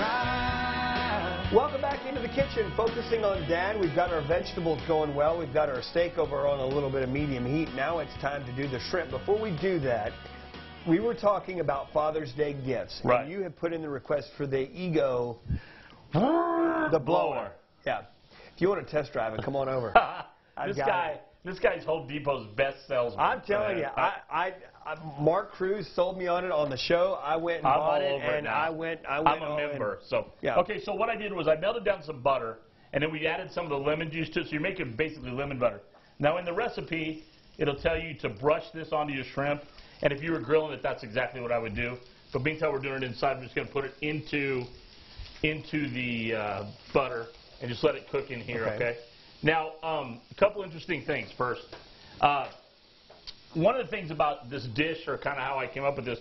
Welcome back into the kitchen, focusing on Dad. We've got our vegetables going well. We've got our steak over on a little bit of medium heat. Now it's time to do the shrimp. Before we do that, we were talking about Father's Day gifts. Right. And you have put in the request for the Ego, the blower. Yeah. If you want to test drive it, come on over. This guy's Home Depot's best salesman. I'm telling you, Mark Cruz sold me on it on the show. I went and bought it, and I went. I'm a member. So yeah. Okay, so what I did was I melted down some butter, and then we added some of the lemon juice to it. So you're making basically lemon butter. Now in the recipe, it'll tell you to brush this onto your shrimp, and if you were grilling it, that's exactly what I would do. But being that we're doing it inside, I'm just going to put it into the butter and just let it cook in here. Okay. Now, a couple interesting things first. One of the things about this dish, or kind of how I came up with this,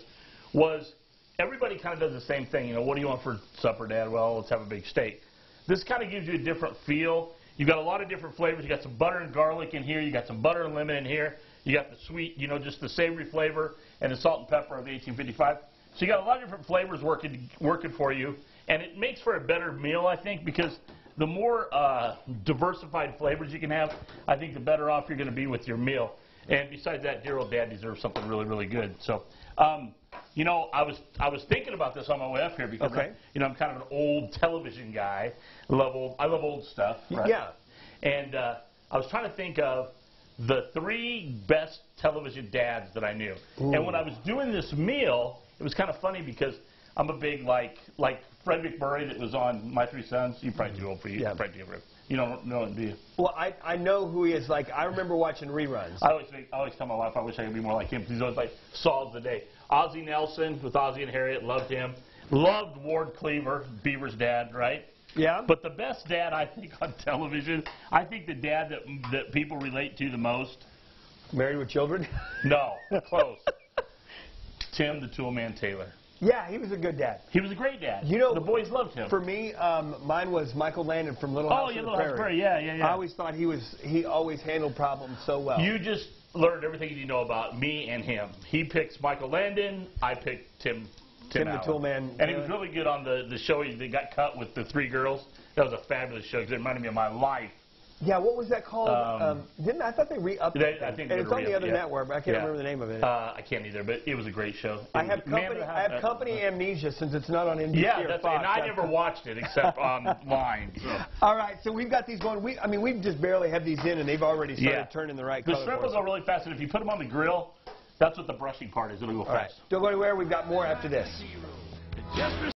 was everybody kind of does the same thing. You know, what do you want for supper, Dad? Well, let's have a big steak. This kind of gives you a different feel. You've got a lot of different flavors. You got some butter and garlic in here. You got some butter and lemon in here. You got the sweet, you know, just the savory flavor and the salt and pepper of the 1855. So you got a lot of different flavors working for you, and it makes for a better meal, I think, because the more diversified flavors you can have, I think the better off you're going to be with your meal. And besides that, dear old Dad deserves something really, really good. So, you know, I was thinking about this on my way up here because you know, I'm kind of an old television guy. I love old stuff. Right? Yeah. And I was trying to think of the 3 best television dads that I knew. Ooh. And when I was doing this meal, it was kind of funny because I'm a big like Fred McMurray that was on My 3 Sons. You're probably too old for you. Yeah. You don't know him, do you? Well, I know who he is. Like, I remember watching reruns. I always tell my wife I wish I could be more like him because he's always like solves the day. Ozzie Nelson with Ozzie and Harriet, loved him. Loved Ward Cleaver, Beaver's dad, right? Yeah. But the best dad I think on television, I think the dad that people relate to the most. Married with Children? No, close. Tim the Toolman Taylor. Yeah, he was a good dad. He was a great dad. You know, the boys loved him. For me, mine was Michael Landon from Little House on the Prairie. Little House Prairie. Yeah. I always thought he always handled problems so well. You just learned everything you know about me and him. He picks Michael Landon. I picked Tim the Toolman. And he was really good on the show that got cut with the 3 girls. That was a fabulous show because it reminded me of my life. Yeah, what was that called? I thought they re-upped it. I think and it's on the other network, but I can't remember the name of it. I can't either, but it was a great show. I have company amnesia since it's not on NBC or Fox. And I never watched it except online. So. All right, so we've got these going. We've just barely had these in, and they've already started turning the right color. The shrimp will go really fast, and if you put them on the grill, that's what the brushing part is. It'll go fast. Right. Don't go anywhere. We've got more after this.